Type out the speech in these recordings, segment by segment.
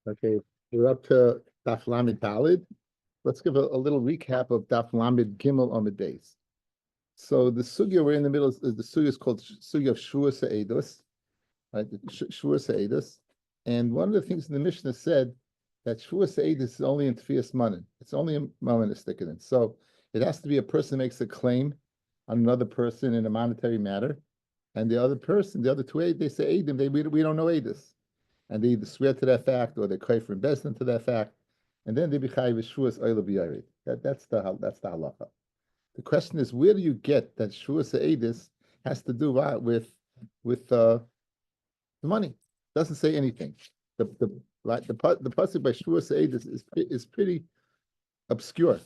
Okay, we're up to Daf Lamed Dalid. Let's give a little recap of Daf Lamed Gimel Amid Beis. So the sugya we're in the middle is the sugya is called sugya of Shevuous Eidos, right? Shevuous Eidos, and one of the things in the Mishnah said that Shevuous Eidos is only in Tfias Manan. It's only a Manan is sticking in. So it has to be a person makes a claim on another person in a monetary matter, and the other person, the other two aid, they say Eidim, we don't know Eidos. And they either swear to that fact or they cry for investment to that fact, and then they be chayiv Shevuous oil b'yared. That's the halacha. The question is, where do you get that Shevuous Eidis has to do with the money? It doesn't say anything. The pasuk by Shevuous Eidis is pretty obscure.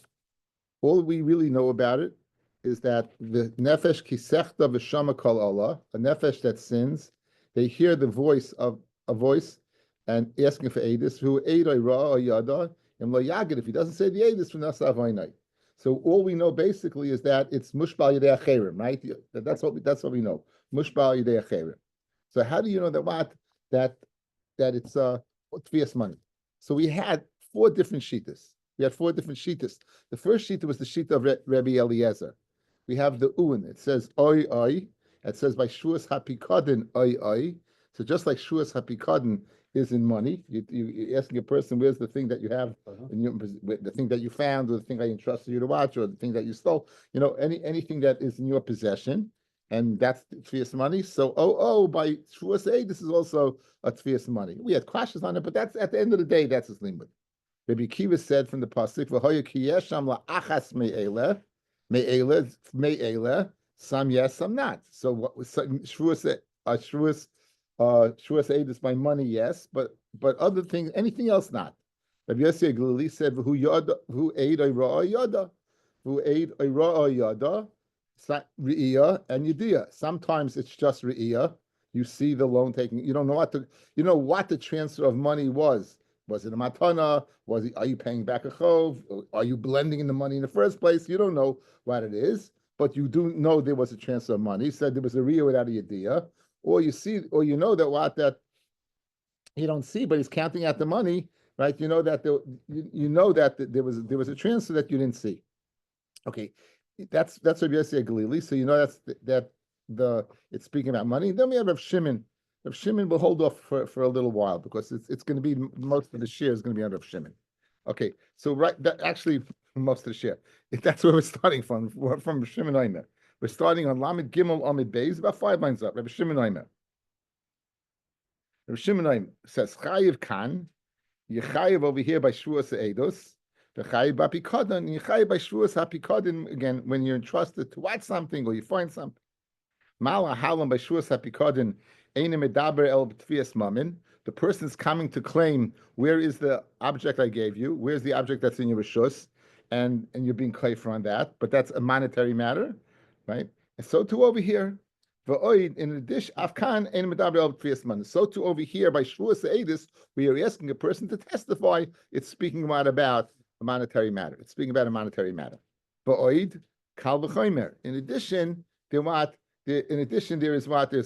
All we really know about it is that the nefesh kisechta v'shama kol Allah, a nefesh that sins, they hear the voice of a voice and asking for Eidis, who Eidai Ra or Yada, and Lo Yagid, if he doesn't say the Eidis from Nasa Avainai. So all we know basically is that it's Mushbal Yidei Acherim, right? That's what we know. Mushbal Yidei Acherim. So how do you know that it's Tvias money? So we had four different shitas. The first shita was the shita of Rabbi Eliezer. We have the Uin. It says Oi Oi. It says by Shuas Hapikadin Oi Oi. So just like Shuas Hapikadin is in money, you're asking a person, where's the thing that you have, the thing that you found, or the thing I entrusted you to watch, or the thing that you stole, anything that is in your possession, and that's Tfias money. So, by Shuas Eid, this is also a Tfias money. We had questions on it, but that's, at the end of the day, that's his limud. Rabbi Kiva said from the pasuk, "V'hoya ki yesham la'achas me'ele, some yes, some not." So what was Shuas Eid is my money, yes, but other things, anything else not. Rabbi Yossi Glili said, "Who aid Ira Yada, who aid Ira Yada, Re'iyah and Yediyah." Sometimes it's just Re'iyah. You see the loan taking. You don't know what the transfer of money was. Was it a matana? Are you paying back a chov? Are you blending in the money in the first place? You don't know what it is, but you do know there was a transfer of money. He said there was a Re'iyah without a Yediyah. Or you see, or you know that you don't see, but he's counting out the money, right? You know that there was a transfer that you didn't see. Okay, that's Rabbi Yossi Galili. So you know it's speaking about money. Then we have Rav Shimon. Rav Shimon will hold off for a little while because it's going to be most of the share is going to be on Rav Shimon. Okay, so actually most of the share. That's where we're starting from Rav Shimon Aimer. We're starting on Lamed Gimel Amid Beis, about 5 lines up. Rabbi Shimon Aimer. Rabbi Shimon Aimer says, Chayiv Kan, Yechayiv over here by Shevuous Eidos, Yechayiv Bapikadon, Yechayiv by Shevuous Hapikadon, again, when you're entrusted to watch something or you find something. Mala Halam by Shevuous Hapikadon, Eine Medaber El Tfias Mamin. The person's coming to claim, where is the object I gave you? Where's the object that's in your Rishus? And you're being kaifer on that, but that's a monetary matter. Right, and so too over here, in addition, Afkan and Medaber Tfias Manan. So too over here by Shevuous Eidis, we are asking a person to testify. It's speaking about a monetary matter. It's speaking about a monetary matter. Va'oid kal v'chomer. In addition, there's a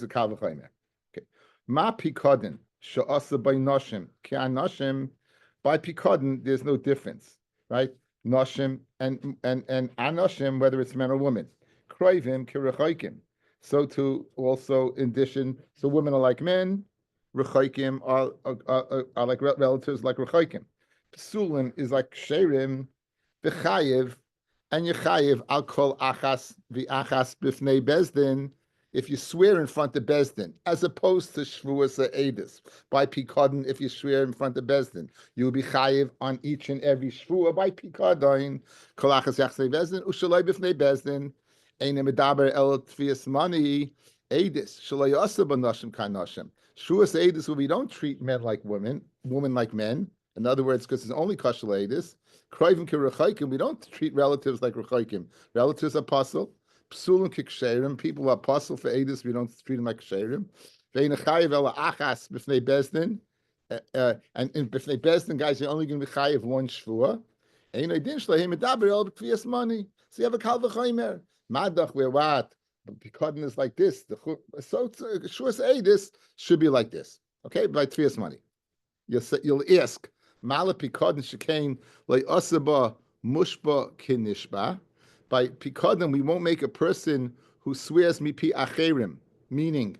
kal v'chomer. Okay, ma pikadin she'asa by noshim ki anoshim. By pikadin, there's no difference, right? Noshim and anoshim, whether it's men or women. Kroivim kirechaikim. So too also in addition, so women are like men, rechaikim are like relatives like rechaikim. Psulim is like sherim, v'chayiv, and yechayiv al kol achas v'achas b'fnei bezdin. If you swear in front of bezdin, as opposed to Shevuous Eidis, by pikadon, if you swear in front of bezdin, you will be chayiv on each and every shvuah by pikadon. Kol achas yachsei bezdin ushaloi b'fnei bezdin. Eine medaber el tfias money, Eidis, shalai asa b'nashim kanashim. Shevuous Eidis, where we don't treat men like women like men. In other words, because it's only kashal Eidis. Kroivim kirechaikim, we don't treat relatives like rechaikim. Relatives are apostle. Psulim kiksherim, people are apostle for Eidis, we don't treat them like ksherim. Ve'ina chayiv el achas b'fnei bezdin. And in b'fnei bezdin, guys, you're only going to be chayiv one shvuah. Eine din shlahim medaber el tfias money. So you have a kal v'chomer. Madach, where what? Pikadon is like this. So Shevuous Eidis should be like this. Okay, by Tfias money. you'll ask, Mala Pikadon Shekain Le Asaba Mushba Kinishba. By Pikadon, we won't make a person who swears Mipi Acherim, meaning,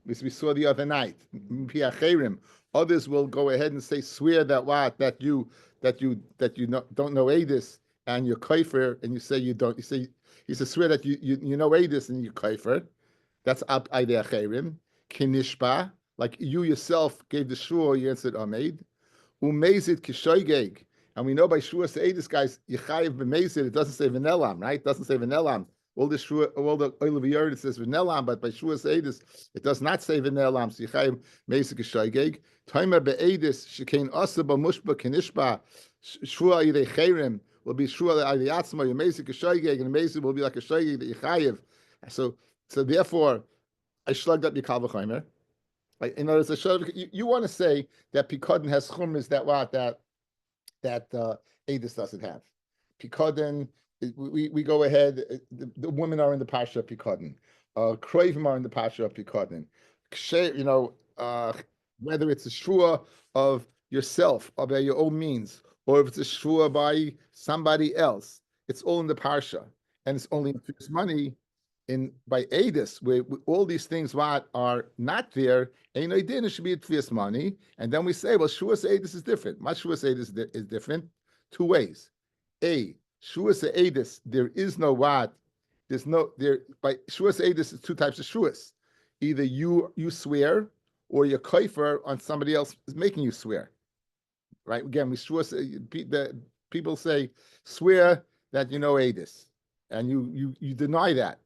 as we saw the other night, Mipi Acherim. Others will go ahead and say, swear that what that you don't know Adis and you're kaifer, and you say you don't. You say swear that you know Adis and you're kaifer. That's up Aidei Acherim. Kinishba, like you yourself gave the shur, you answered Ameid. Umezid kishoygeg. And we know by Shua say this guy's Yechayev b'mezid. It doesn't say Venelam, right? It doesn't say Venelam. All the Shua, all the oil of Yerd, it says Venelam, but by Shua say this, it does not say Venelam. So Yechayev mezid kishoygeg. Timer be'edis shekain asa b'mushba kinishba. Shua yidei cherem will be Shua yidei atzma. Your mezid kishoygeg, and mezid will be like a shoygeg that Yechayev. So therefore, I shlugged up your Kal v'chaymer. Like, in other words, you want to say that Pikadon has chumras that Adis doesn't have. Pikadon, we go ahead. The women are in the pasha of Pikadon. Kroivim are in the pasha of Pikadon. Whether it's a shua of yourself or by your own means, or if it's a shua by somebody else, it's all in the parsha, and it's only fixed money. By Adis, where all these things what are not there, ain't no din, it should be a tvias money. And then we say, well, Shuas Adis is different. My Shuas Adis is different two ways. Shuas Adis, there is no what, there's no there by Shuas Adis is two types of Shuas. Either you swear or you're kaifer on somebody else is making you swear. Right? Again, the people say, swear that you know Adis, and you deny that.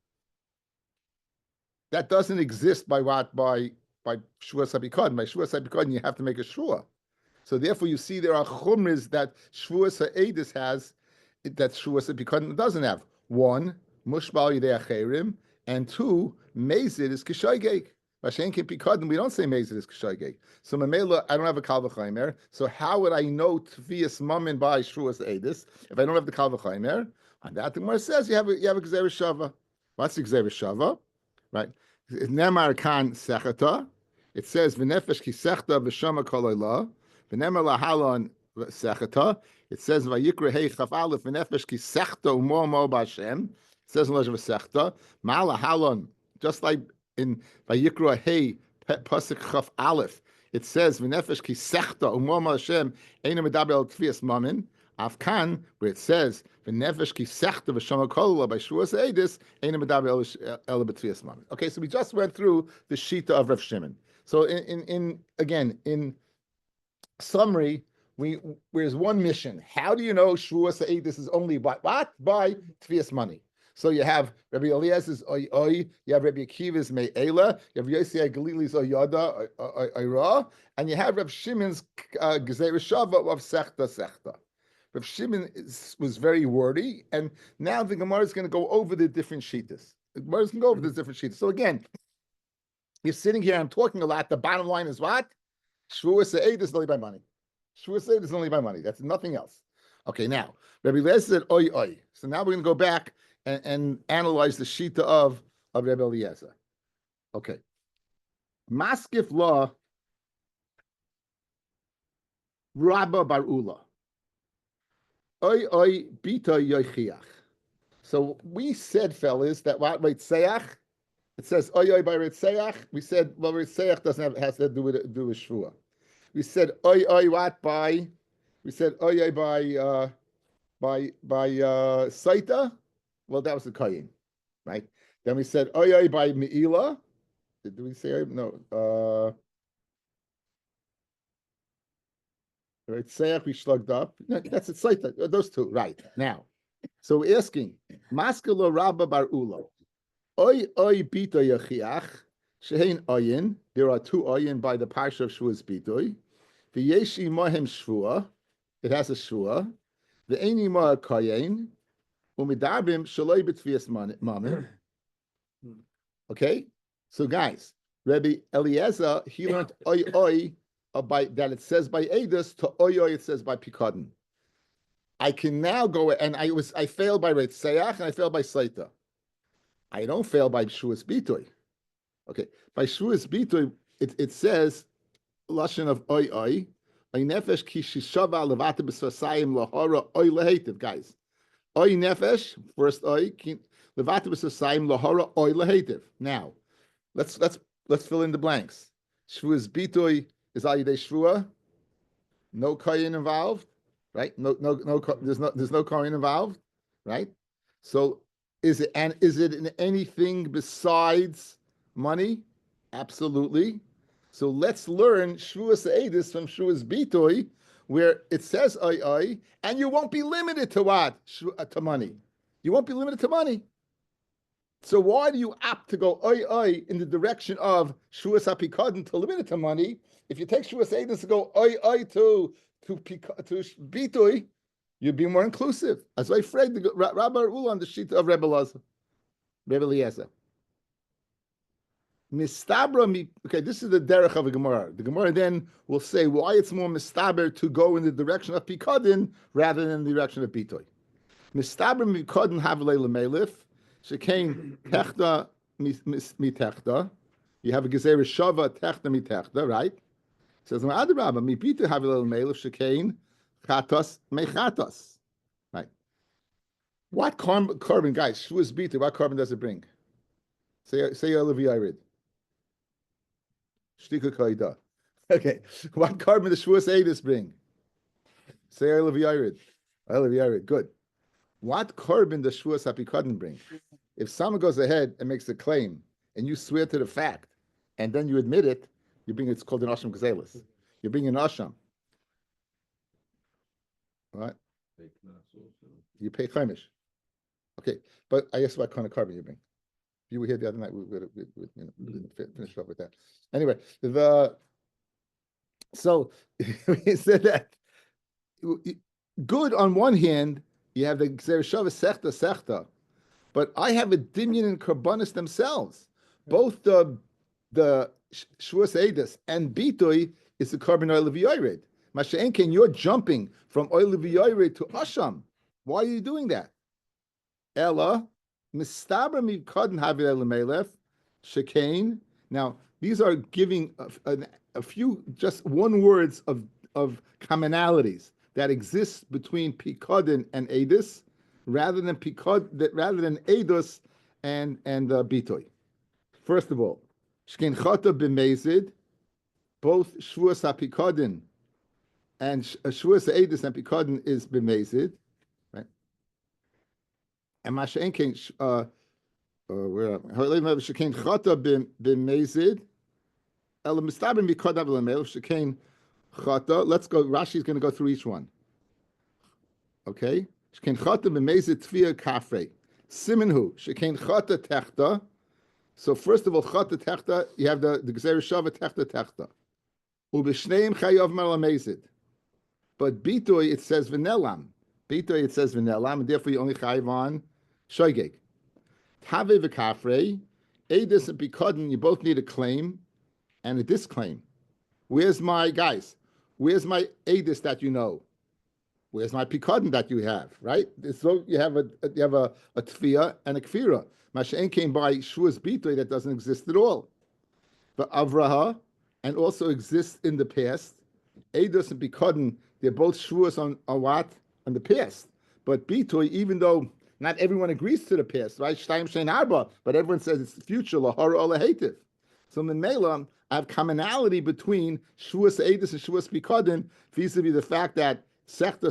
That doesn't exist by what? By Shevuous HaBikadon. By Shevuous HaBikadon, you have to make a shua. So therefore, you see there are chumras that Shevuous HaEdis has that Shevuous HaBikadon doesn't have. One, Mushbal Yidei Acherim, and two, Mezid is Kishaygeg. Vashen Kipikadon, we don't say Mezid is Kishaygeg. So Mamela, I don't have a Kal v'chaymer. So how would I know Tvias Mammon by Shevuous HaEdis if I don't have the Kal v'chaymer? And that the Gemara says you have a Gzeir Shava. What's the Gzeir Shava? Right? Nemar kan sechata. It says v'nefesh ki sechta v'shama kol olah. V'nemar lahalon sechata. It says vayikra hey chaf aleph v'nefesh ki sechta umo mo b'Hashem. It says in Lashon v'sechta. Ma lahalon, just like in vayikra hey pasuk chaf aleph. It says v'nefesh ki sechta umo mo Hashem eina medaber el tvias mamin. Afkan, where it says v'nefesh ki sechta v'shama kol by Shevuous HaEdis eina medaber el b'tvias mamin. Okay, so we just went through the shita of Rav Shimon. So in summary, there's one mission. How do you know Shevuous HaEdis is only by what? By tvias money. So you have Rabbi Eliezer's oy oy, you have Rabbi Akiva's me'ela, you have Yosei Galili's oyada oyra, and you have Rav Shimon's Gezeir Shava of sechta. Rav Shimon was very wordy, and now the Gemara is going to go over the different shitas. The Gemara is going to go over the different shitas. So again, you're sitting here, I'm talking a lot. The bottom line is what? Shevuous HaEdis is only by money. Shevuous HaEdis is only by money. That's nothing else. Okay, now, Rabbi Eliezer said, oy, oy. So now we're going to go back and analyze the shita of Rabbi Eliezer. Okay. Maskif law, Rabba bar Ula. Oy, oy, bita yoichiach. So we said, fellas, that what Reitzeach, it says oy, oy, by Reitzeach. We said, well, Reitzeach has to do with Shvua. We said oy, oy, what by? We said oy, oy, by Saita. Well, that was the Kayin, right? Then we said oy, oy, by Me'ila. Did we say no? Right, Seach we slugged up. No, that's it. Saita. Those two, right? Now, so we're asking Maskelo Rabba Bar Ula. Oy oy bita yachiach shehein oyin. There are two oyin by the parsha of Shevuos bitoy. The yeshi mohem shvua. It has a shvua. The eini moa kayin. Umidabim shaloi b'tvias mamin. Okay, so guys, Rabbi Eliezer he learned oy oy. By that it says by Adis to Oyo it says by Pikadon. I can now go and I failed by Reitzeach and I failed by Saita. I don't fail by Shevuous Bitoy. Okay, by Shevuous Bitoy it says lashon of Oy Oy Oy nefesh ki shishava levate b'sosayim lahora oy lehetiv, guys. Oy nefesh, first oy, levate b'sosayim lahora oy lehetiv. Now, let's fill in the blanks. Shvuas bitoy is al yidei shvua, no koyin involved, right? There's no koyin involved, right? So is it in anything besides money? Absolutely. So let's learn Shevuous Eidus from Shevuous Bitoy, where it says oi, and you won't be limited to what? To money. You won't be limited to money. So why do you opt to go oi in the direction of Shevuous HaPikadon to limit it to money? If you take Shevuous Eidus to go oi to Bitoy, you'd be more inclusive. As I afraid the Rabbi Ula on the sheet of Rebbe Eliezer. Mistabra, okay, this is the derech of a Gemara. The Gemara then will say why it's more mistaber to go in the direction of Pikadin rather than the direction of Bitoy. Mistaber Pikadin havle lemelif, shekain techta mitechta. You have a gezer shava techta mitechta, right? It says Adrabba mi Bitoy havle lemelif shekain chatos mechatos. Right. What carbon, guys? Shevuous Bitoy. What carbon does it bring? Say Levi Irid. Okay, what carbon does Shevuous Eidus bring? Say Levi Irid. Good. What carbon does Shevuous HaPikadon bring? If someone goes ahead and makes a claim, and you swear to the fact, and then you admit it, you bring it's called an Asham Gazelis. You bring an Asham. Right? You pay Chaimish. Okay, but I guess what kind of carbon you bring? You were here the other night. We finished up with that. Anyway, so we said that good on one hand, you have the Xereshava Sechta, but I have a Dinyan and Karbonis themselves. Both the Shevuous Eidus and Bitoy is the carbon oil of Yored. Masha'enken, you're jumping from oil of Yored to Asham. Why are you doing that? Ella. Mistabra mikadon havil lemelef shekain. Now these are giving a few just one words of commonalities that exist between pikadon and edus, rather than edus and bitoy. First of all, shkein chata b'mezid, both Shevuous HaPikadon and Shevuous edus and pikadon is b'mezid. And Masha'enkein, where Shekain Chata b'mezid, Ela Mistabim b'kodav l'mel Shekain Chata. Let's go. Rashi's going to go through each one. Okay. Shekain Chata b'mezid Tvia Kafrei. Siminhu Shekain Chata Techta. So first of all, Chata Techta, you have the Gzeir Shava Techta. Ubishneim Chayav Mar Lamezid. But Bitoy it says V'nelam. Bitoy it says V'nelam, and therefore you only chayiv on Shoygeg. Tave v'kafrei, Eidus and Pikadon, you both need a claim and a disclaim. Where's my Eidus that you know? Where's my Pikadon that you have? Right? So you have a tfiyah and a kfira. Masha'en came by Shevuous Bitoy that doesn't exist at all. But Avraha, and also exists in the past. Eidus and Pikadon, they're both Shevuous on what? On the past. But Bitoy, even though not everyone agrees to the past, right? Shtayim Shein Arba, but everyone says it's the future, Lahara or Lahativ. So in Mela, I have commonality between Shevuous Eidus and Shevuous Pikadon vis-a-vis the fact that Sechta,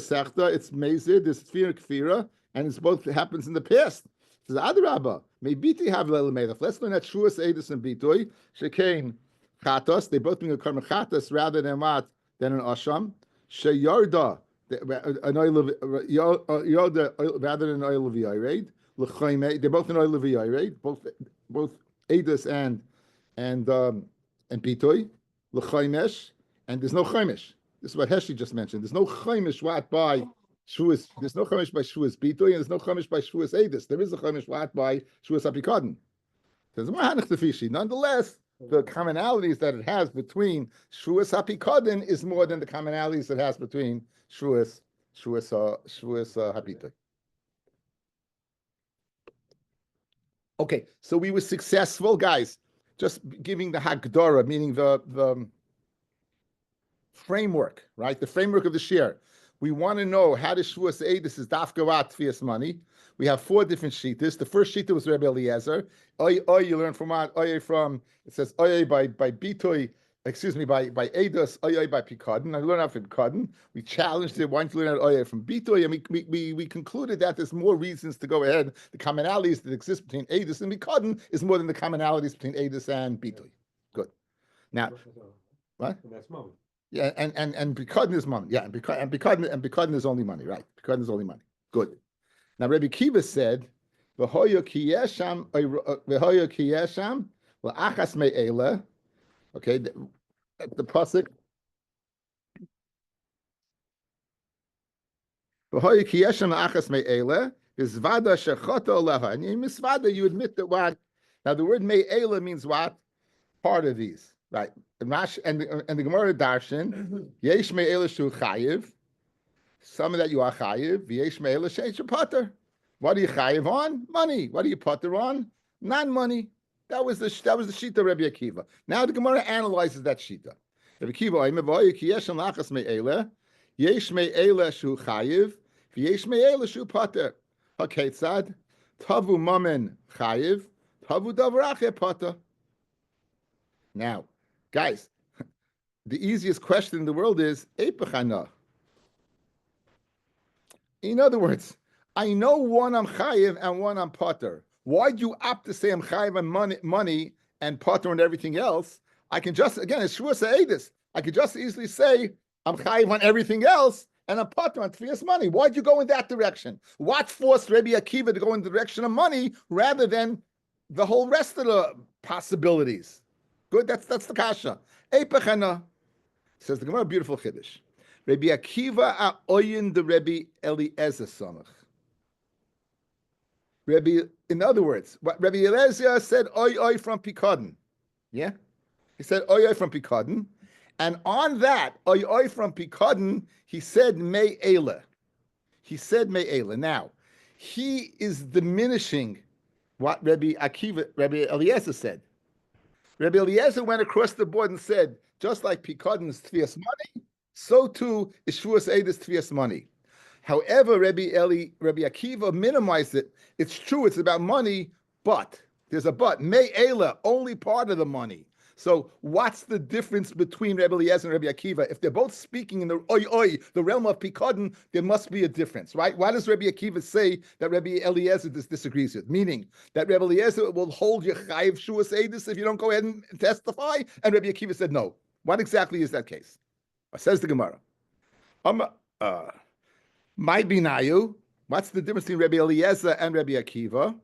it's Mezid, it's Tfira Kfira, and it's both happens in the past. It says Adrabba, may Biti have Lelemelech. Let's learn that Shevuous Eidus and Bitoy, Shekain Chatos, they both mean a Karma Chatos rather than what? Than an Asham. Sheyarda, an oil of Yoda rather than an oil of Yared. They're both an oil of Yared, both Eidus and Bitoy. L'chaimesh, and there's no Chaimish. This is what Heshi just mentioned. There's no Chaimish what by Shevuous. There's no Chaimish by Shevuous Bitoy, and there's no Chaimish by Shevuous Eidus. There is a Chaimish what by Shevuous HaPikadon. Nonetheless, the commonalities that it has between Shevuous HaPikadon is more than the commonalities it has between Shevuous HaBitoy. Okay, so we were successful, guys. Just giving the Hagdara, meaning the framework, right? The framework of the share. We want to know how to Shevuous Eidus is dafkavat tfias money. We have 4 different shittas. The first shitta was Rabbi Eliezer. You learn from what? From, it says by bitoy, excuse me, by Eidus, by Pikadon. I learned out from Pikadon. We challenged it. Why don't you learn out from bitoy? And we concluded that there's more reasons to go ahead. The commonalities that exist between Eidus and Pikadon is more than the commonalities between Eidus and bitoy. Good. Now, what? And that's money. Yeah, and Pikadon is money. Yeah, and Pikadon is only money, right? Pikadon is only money. Good. Now Rabbi Kiva said, "V'hoyo kiyesham la'achas me'ela." Okay, the pasuk. V'hoyo kiyesham la'achas me'ela is vada shechata oleha. And in misvada, you admit that what? Now the word me'ela means what? Part of these, right? And the Gemara Darshan, yesh me'ela shu chayiv. Some of that you are chayiv. V'yesh me'ela she'esh pater. What are you chayiv on? Money. What are you pater on? Non-money. That was the shita of Rabbi Akiva. Now the Gemara analyzes that shita. Rabbi Akiva, Oimev ki yeshem lachas me'ela, yesh me'ela shu chayiv, v'yesh me'ela shu pater. Haketzad, tavu mamen chayiv, tavu davrache pater. Now, guys, the easiest question in the world is Eipachana. In other words, I know one I'm chayiv and one I'm potter. Why do you opt to say I'm chayiv on money and potter and everything else? I can just, again, it's Shevuous Eidus. I could just easily say I'm chayiv on everything else and I'm potter on tfias money. Why'd you go in that direction? What forced Rabbi Akiva to go in the direction of money rather than the whole rest of the possibilities? Good, that's the kasha. Eipachana, says the Gemara, beautiful chiddush. Rabbi Akiva oyin the Rabbi Eliezer samach. Rabbi, in other words, what Rabbi Eliezer said, oy from Pikadon. Yeah? He said, oy from Pikadon. And on that, oy from Pikadon, he said, me'ela. He said, me'ela. Now, he is diminishing what Rabbi Eliezer said. Rabbi Eliezer went across the board and said, just like Pikadon is tfias money, so too is Shevuous Eidus tfias money. However, Rabbi Akiva minimized it. It's true, it's about money, but there's a but. Me'ela, only part of the money. So what's the difference between Rabbi Eliezer and Rabbi Akiva? If they're both speaking in the the realm of Pikadon, there must be a difference, right? Why does Rabbi Akiva say that Rabbi Eliezer disagrees with? Meaning that Rabbi Eliezer will hold your chayiv Shevuous Eidus if you don't go ahead and testify, and Rabbi Akiva said no. What exactly is that case? Says the Gemara. My binayu, what's the difference between Rabbi Eliezer and Rabbi Akiva?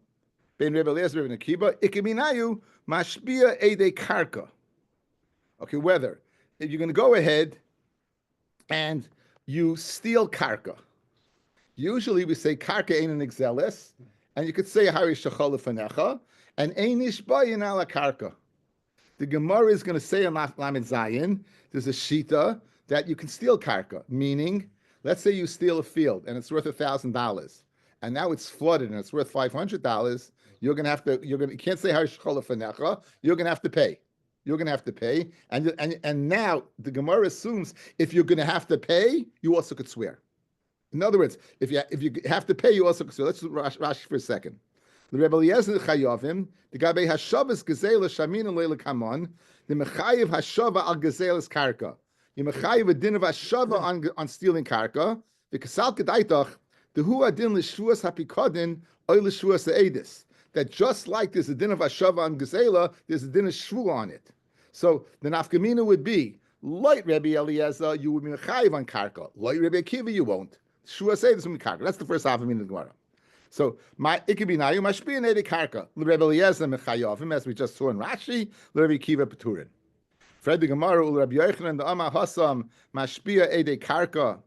Ben Rabbi Eliezer and Rabbi Akiva, ikibinayu mashbia ede karka. Okay, whether if you're going to go ahead and you steal karka. Usually we say karka ein an exelis, and you could say hari shachol lefanecha, and einish bayin ala karka. The Gemara is going to say in Lamed Zayin, there's a shita that you can steal karka, meaning, let's say you steal a field and it's worth $1,000, and now it's flooded and it's worth $500. You can't say Harish Cholafanecha. You're going to have to pay. You're going to have to pay, and now the Gemara assumes if you're going to have to pay, you also could swear. In other words, if you have to pay, you also could swear. Let's do Rashi for a second. The Rebbe Eliezer Chayovim, the Gabe Hashavas Gezela Shamin and Leila Kamon, the Mechayiv Hashava al Gezelas Karka. You Mechayiv a din of Hashava on stealing Karka, the Kasal Kedaitach, the Hu Adin L'Shuas HaPikadin, Oy L'Shuas Eidis. That just like there's a din of Hashava on Gezela, there's a din of Shvu on it. So the Nafkamina would be, like Rebbe Eliezer, you would be Mechayiv on Karka. Like Rebbe Akiva, you won't. Shuas Eidis will be Karka. That's the first half of the Gemara. So my ikibinayu mashpia nede karka l'Rebbe Eliezer mechayavim, as we just saw in Rashi, l'Rebbe Akiva peturin. Fred the Gemara l'Rebbe Yochanan the Amar Hasam mashpia ede karka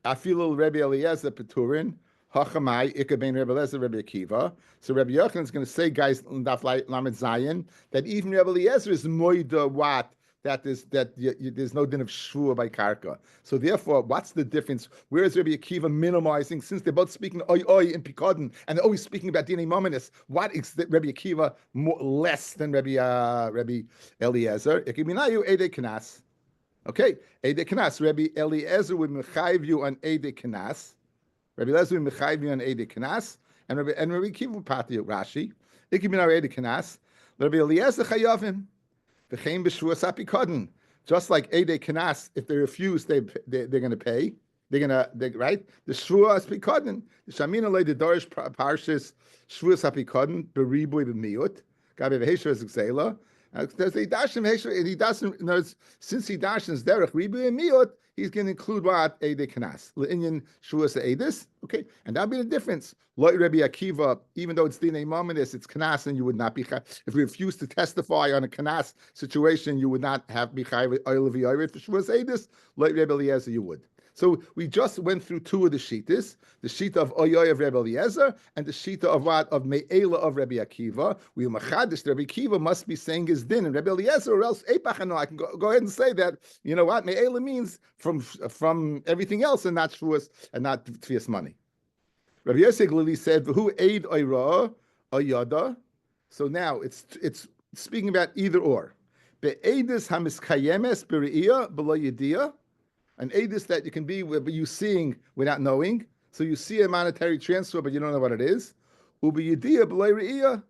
afilu l'Rebbe Eliezer peturin hachamai ikabein Rebbe Eliezer Rebbe Akiva. So Rebbe Yochanan is going to say, guys, in Daf Lamed Zayin, that even Rebbe Eliezer is moida what there's no din of shvua by karka. So therefore, what's the difference? Where is Rabbi Akiva minimizing? Since they're both speaking oy in Pikadon, and they're always speaking about dinei mominus, what is Rabbi Akiva less than Rabbi Eliezer? Ikiminayu ede knas. Okay, Eide Knas. Rabbi Eliezer would mechayiv you on Eide Knas. Rabbi Eliezer would mechayiv you on Eide Knas, and Rabbi Kiva Pati Rashi. Ikibin Eide Knas. Rabbi Eliezer chayavim. V'chein b'shvuas apikadon. Just like Eide Knas, if they refuse, they're going to pay. Right? The shvuas apikadon. The shamina le the dorish parshas shvuas apikadon beribui b'miut. Gabi v'hesher is exela. He doesn't. Since he dashes derech ribu and miut, he's going to include what Eide Knas le'inyan shvuas eidis. Okay, and that'll be the difference. Lo Rabbi Akiva, even though it's dinei mominus, it's Knas, and you would not be if you refuse to testify on a Knas situation, you would not have be chayiv oil of for shvuas eidis. Lo Rabbi Eliezer, you would. So we just went through two of the shitas, the shita of Oyoy of Rabbi Eliezer and the shita of what? Of Me'ela of Rabbi Akiva. We machadish, Rabbi Akiva must be saying his din, and Rabbi Eliezer, or else Eipachano, I can go ahead and say that, you know what, Me'ela means from everything else and not Shavuos and not Tfias money. Rabbi Yosef Glili said, V'hu Eid Oira, Oyada. So now it's speaking about either or. Be'edis hamiskayemes b're'iyah b'lo yediyah. An edis that you can be with you seeing without knowing. So you see a monetary transfer, but you don't know what it is. Ubiyidiyah b'leiriyah,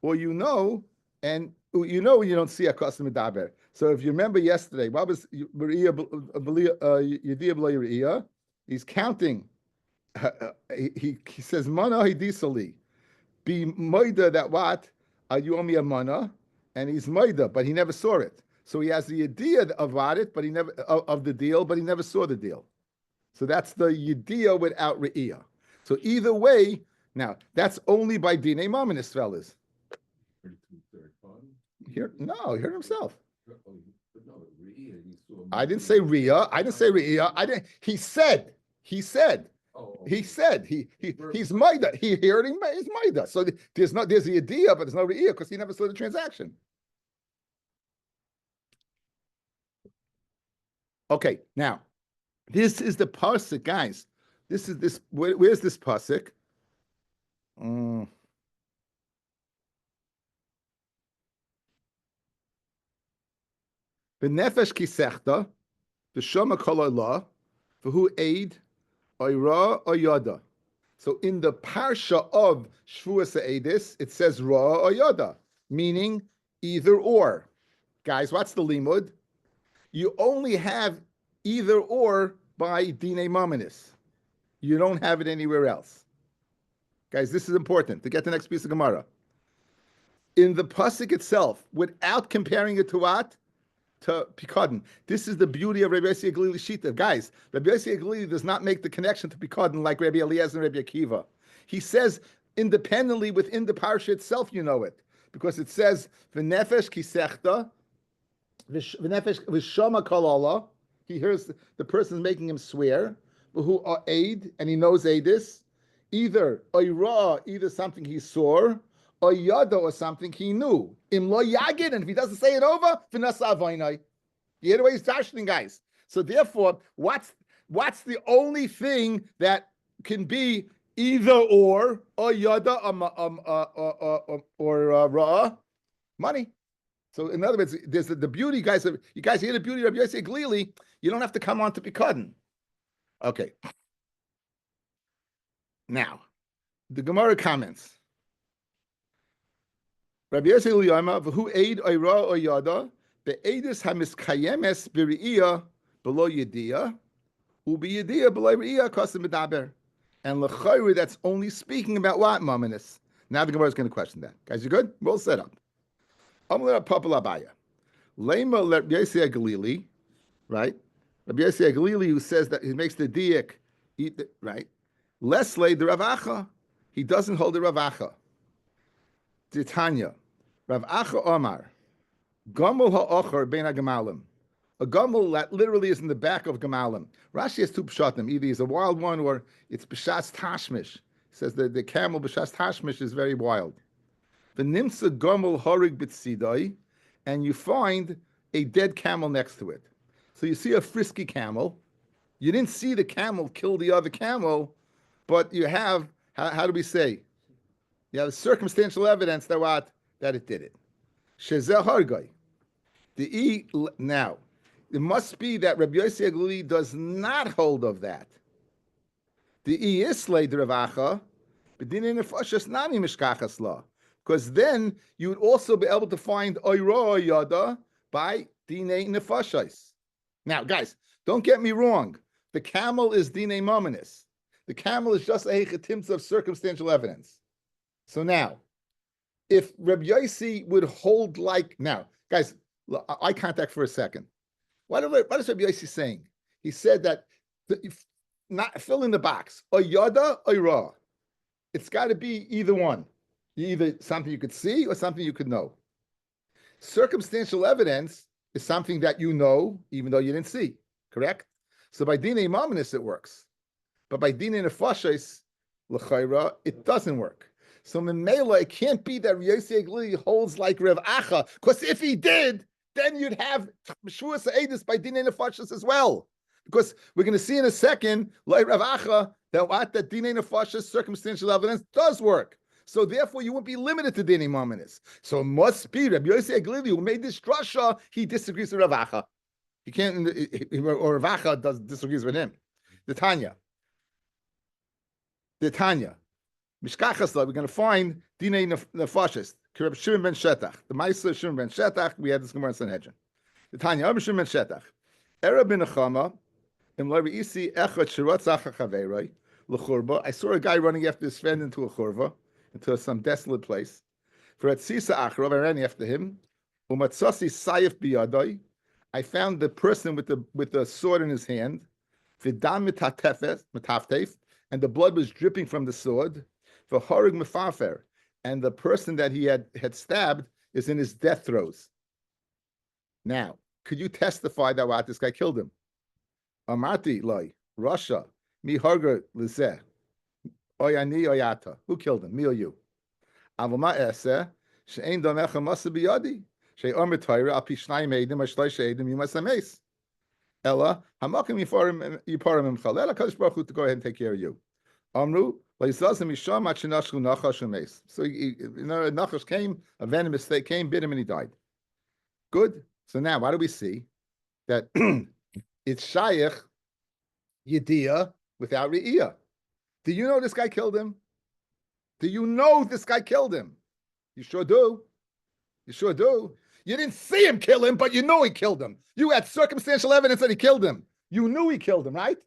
or you know, and you know when you don't see a custom medaber. So if you remember yesterday, what was yediyah b'leiriyah? He's counting. He says mana hidisali, be moida that what you owe me a mana, and he's moida, but he never saw it. So he has the idea about it, but he never of the deal, but he never saw the deal. So that's the idea without re'iyah. So either way, now that's only by dinei mominus, fellas. Here, no, he heard himself. I didn't say riyah. I didn't say riyah. I didn't. He said. He's maida. He heard him. He's maida. So there's the idea, but there's no riyah because he never saw the transaction. Okay, now, this is the pasuk, guys. Where's this pasuk? Benefesh kisechta, v'shama kol olah, v'hu eid, oira, oyada. So in the parsha of Shevuous Eidis, it says ra, oyada, meaning either or. Guys, what's the limud? You only have either or by dinei mominus. You don't have it anywhere else. Guys, this is important to get the next piece of Gemara. In the pasuk itself, without comparing it to what? To Pikadon. This is the beauty of Rabbi Yossi Glili Shita. Guys, Rabbi Yossi Glili does not make the connection to Pikadon like Rabbi Eliezer and Rabbi Akiva. He says independently within the parsha itself, you know it. Because it says, V'nefesh kisechta, V'shama kalala. He hears the person making him swear, who are aid, and he knows aidis, either oira, either something he saw, or yada, or something he knew. Im lo yagid, and if he doesn't say it over, v'nasa avaynai. You hear the way he's dashing, guys. So therefore, what's the only thing that can be either or yada, or ra? Money. So in other words, there's the beauty, guys. You guys hear the beauty of Yosef Glili. You don't have to come on to Pikadon. Okay. Now, the Gemara comments. Rabbi Yosef Glili Yoma v'hu eid oira oyada be'edis hamiskayemes b'ri'iyah below yediyah u'b'yediyah below ri'iyah kasim medaber. And l'chayri, that's only speaking about what, mominus? Now the Gemara is going to question that. Guys, you good? We'll set up. Amar Papa Labaya. Lema Rabbi Yosef Glili, right? Rabbi Yosef Glili, who says that he makes the diak eat the, right? Lesley the Rav Acha. He doesn't hold the Rav Acha. Titania. Rav Acha Omar. Gomel ha'ocher bein ha'gamalim. A gomel that literally is in the back of gamalim. Rashi has two pshatim. Either he's a wild one or it's b'shas tashmish. He says that the camel b'shas tashmish is very wild. The nimsa gomel horig b'tzidai, and you find a dead camel next to it. So you see a frisky camel. You didn't see the camel kill the other camel, but you have, how do we say? You have circumstantial evidence that what? That it did it. Shezeh hargai. Now, it must be that Rabbi Yossi Aglili does not hold of that. The Iisle de Ravacha, but didn't nefashas nani mishkachas la, because then you would also be able to find oiro yada by dine nefashas. Now, guys, don't get me wrong. The camel is dine mominus. The camel is just a chetimtza of circumstantial evidence. So now, if Rabbi Yossi would hold like now, guys, eye contact for a second. What is Rabbi Yossi saying? He said that not fill in the box. A yada, a ra. It's got to be either one. Either something you could see or something you could know. Circumstantial evidence is something that you know, even though you didn't see. Correct? So by dine mominus it works, but by dine nefashos l'chayra it doesn't work. So memela it can't be that Yossi Aglili holds like Rav Acha, because if he did, then you'd have Shevuous Eidus by dine nefashos as well. Because we're going to see in a second, like Rav Acha, that dine nefashos circumstantial evidence does work. So therefore, you won't be limited to dine mominus. So it must be Rabbi Yossi Aglili who made this drasha. He disagrees with Rav Acha. He can't, or Rav Acha disagrees with him. The Tanya. Mishkachas, we're going to find dine nefashos. Rabbi Shimon ben Shetach. The Ma'aser Shimon ben Shetach. We had this Gemara in Sanhedrin. The Tanya. Rabbi Shimon ben Shetach. Era ben Nechama. I saw a guy running after his friend into a churva, into some desolate place. For at Sisa Achrov, I ran after him. Umatsasi Sayef biyadoi. I found the person with the sword in his hand. Vidam mitaftef, and the blood was dripping from the sword. For Horig Mefafer, and the person that he had stabbed is in his death throes. Now, could you testify that this guy killed him? Amati loy Russia mi harger lizeh oyani oyata. Who killed him? Me or you? Avoma eseh she'ein damecha masa biyadi she'omer Torah al pi shnayim eidim or shlosh eidim you must amaze. Ella hamakim yiparim imchal. Ella Kadosh Baruch Hu to go ahead and take care of you. Amru loizazim misham at shenashlu nachash umeis. So Nachash came, a venomous snake came, bit him, and he died. Good. So now, why do we see that? It's Shaykh Yediyah without Re'iyah. Do you know this guy killed him? Do you know this guy killed him? You sure do. You sure do. You didn't see him kill him, but you know he killed him. You had circumstantial evidence that he killed him. You knew he killed him, right?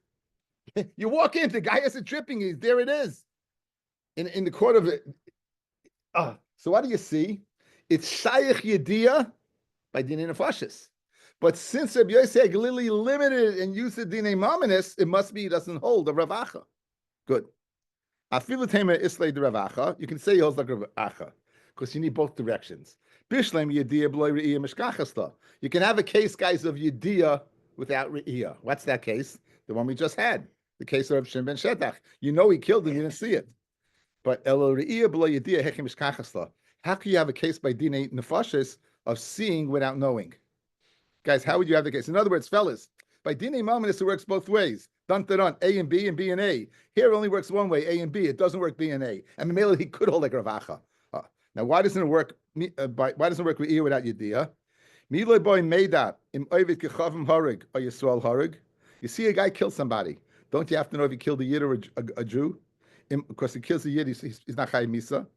You walk in, the guy isn't tripping. There it is. In the court of it. So what do you see? It's Shaykh Yediyah by Dine Nefashos. But since Rabbi Yossi Aglili limited and used the dine mominus, it must be he doesn't hold a Rav Acha. Good. Afilutema islay de Rav Acha. You can say he holds like Rav Acha because you need both directions. Bishleim yediyah b'loy re'iyah mishkachas. You can have a case, guys, of yediyah without re'iyah. What's that case? The one we just had. The case of Shimon ben Shetach. You know he killed him, you didn't see it. But elo re'iyah b'loy yediyah hechem mishkachas. How can you have a case by dine nefashos of seeing without knowing? Guys, how would you have the case? In other words, fellas, by dine mominus, it works both ways. Dun, A and B and B and A. Here it only works one way, A and B. It doesn't work B and A. And Mamela, he could hold like Rav Acha. Now, why doesn't it work? Why doesn't it work with Re'iyah without Yediyah? Miloy boy meida im oivit kechavim harig or Yisrael harig. You see a guy kill somebody. Don't you have to know if he killed a Yid or a Jew? Because he kills a Yid, he's not Chai Misa.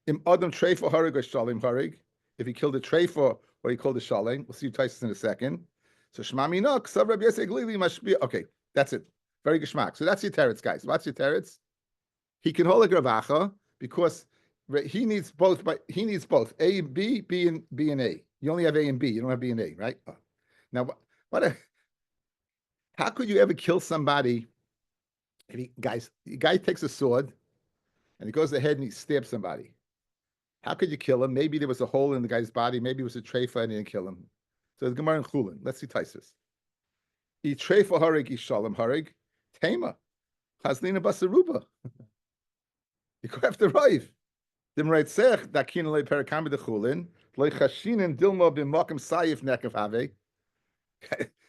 Im adam treifa harig or shalim harig. If he killed a treifa or he called a shaling, we'll see Taisus in a second. So Shmami no, Ksav Rabbi Yossi Aglili must be okay. That's it. Very geschmack. So that's your teretz, guys. What's your teretz? He can hold a Rav Acha because he needs both. But he needs both A and B, B and A. You only have A and B. You don't have B and A, right? Now, how could you ever kill somebody? The guy takes a sword and he goes ahead and he stabs somebody. How could you kill him? Maybe there was a hole in the guy's body. Maybe it was a treifa and he didn't kill him. So the Gemara in Chulin. Let's see Taisus. I treifa harig, I shalom harig, tema, chazlina basaruba. You go after Rav. Dim right sech dakin le perakam de Chulin le chashinin dilma b'makom sayif nekav have.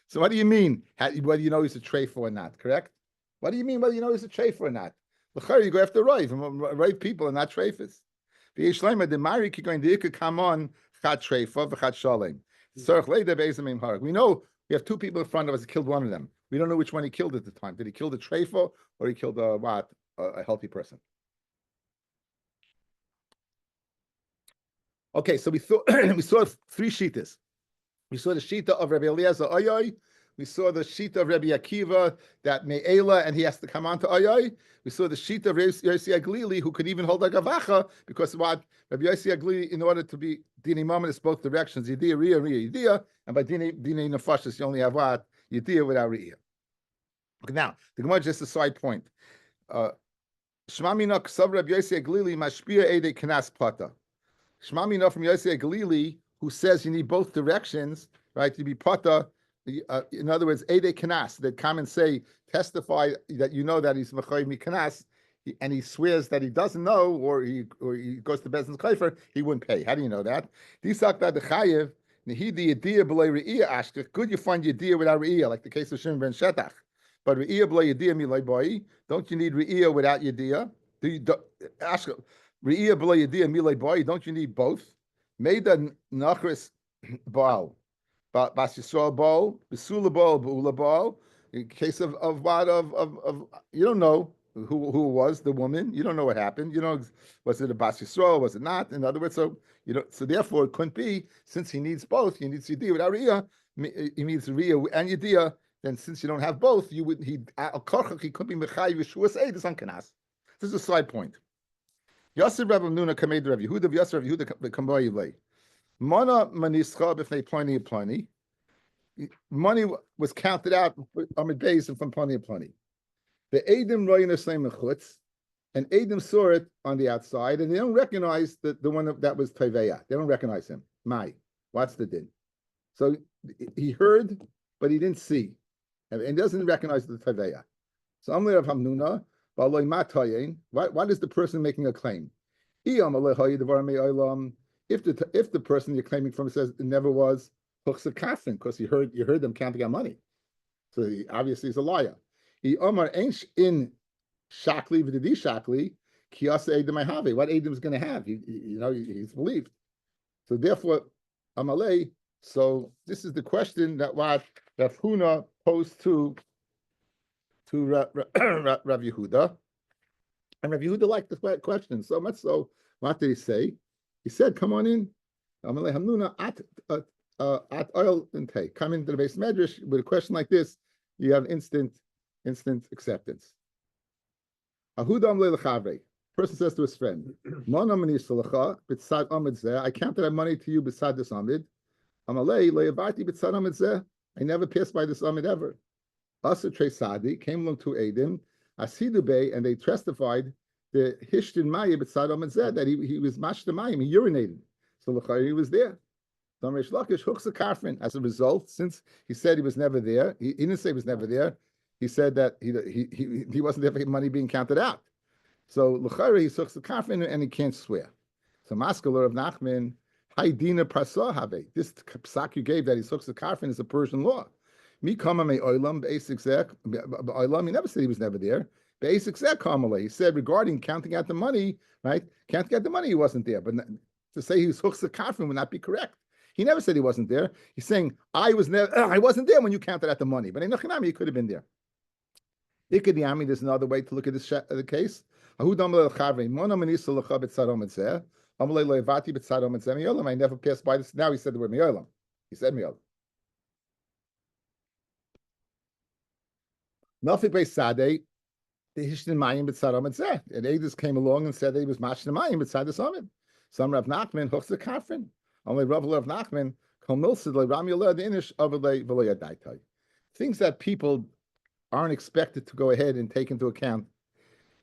So what do you mean? Whether you know he's a treifa or not? Correct. What do you mean whether you know he's a treifa or not? L'chayr you go after Rav. Rav people are not treifas. The Yishlema the Mari going to come on chat treifa v'chat shalem. We know We have two people in front of us. He killed one of them. We don't know which one he killed at the time. Did he kill the treifa or he killed a healthy person? Okay, so we saw three shitas. We saw the shita of Rabbi Eliezer Oyoy. We saw the shita of Rabbi Akiva that Me'ela and he has to come on to Oyoy. We saw the shita of Yossi Aglili who could even hold a gavacha because what Rabbi Yossi Aglili, in order to be dini mammon, is both directions, Yediyah, Riyah, Yediyah, and by dini nefashis you only have what? Yediyah without Riyah. Okay, now, the Gemara just a side point. Shmamina Ksav Rabbi Yossi Aglili Mashpia Ede Knas Plata. Shmamina from Yossi Aglili, who says you need both directions, right, to be pata. In other words, Ede Kanas, that come and say, testify that you know that he's Mechoy Mikanas, and he swears that he doesn't know, or he goes to Bezin's Kaifer, he wouldn't pay. How do you know that? Good, you find Yediyah without Re'iyah, like the case of Shimon ben Shetach. But Re'iyah b'lo Yediyah milay boi. Don't you need Re'iyah without Yediyah? Ask Re'iyah b'lo Yediyah milay boi. Don't you need both? Meida nachris baal, bas Yisrael baal, besula baal, beula baal. In case of you don't know who it was, the woman. You don't know what happened. You know, was it a bas Yisrael? Was it not? In other words, so so therefore it couldn't be, since he needs both. He needs Yediyah without Riyah. He needs Riyah and Yediyah. Then since you don't have both, he couldn't be Mechai Yeshuas Eidus on Kanas. This is a side point. Yasser Rabbi Nuna Kamed Rabbi Yehuda Yasser Rabbi Yehuda Kamoy Lei. Mana Manischa b'fnei Pliny of Pliny. Money was counted out Amid Beis and from Pliny of Pliny. The Eidim Royin Esleim Mechutz, and Eidim saw it on the outside, and they don't recognize the one that was Teveya. They don't recognize him. Mai, what's the din? So he heard, but he didn't see, and he doesn't recognize the Teveya. So Amli Rav Hamnuna. What is the person making a claim? If the person you're claiming from says it never was, because you heard them counting out money, so he obviously is a liar. What Edom is going to have? He's believed. So therefore, Amalei. So this is the question that what Rav Huna posed to Rav Yehuda, and Rav Yehuda liked the question so much so. What did he say? He said, "Come on in, Amalei Hamnuna at oil intake. Come into the base medrash with a question like this. You have instant acceptance." Person says to his friend, I counted that money to you beside this amid. I never passed by this amid ever. Asa Trey Sadi came along to Eidim, Asidu Bey, and they testified the Hishtin Maya beside amid zeh, that he was mashta mayim, he urinated. So he was there. As a result, since he said he was never there, he didn't say he was never there. He said that he wasn't there for money being counted out. So l'chayre he sucks the kafin and he can't swear. So maskaler of Nachman, Haidina prasah have. This psak you gave that he sucks the kafin is a Persian law. Mi kama me oilam basic zek oilam. He never said he was never there. Basic zek kamale. He said regarding counting out the money, right? Counting out the money, he wasn't there. But to say he sucks the kafin would not be correct. He never said he wasn't there. He's saying I wasn't there when you counted out the money. But in Nachinami, he could have been there. Ikadiyami, there's another way to look at this the case. I never passed by this. Now he said the word miyolam. He said miyolam. Nafik by Sadeh, the Hishtin Mayim b'tzad mitzeh. And Edis came along and said that he was mashtin Mayim b'tzad the summit. Some Rav Nachman hooks the kafrin. Only Rav Nachman kol milsid le Ram Yoleh the Inish avlei v'lo yadaitai. Things that people aren't expected to go ahead and take into account.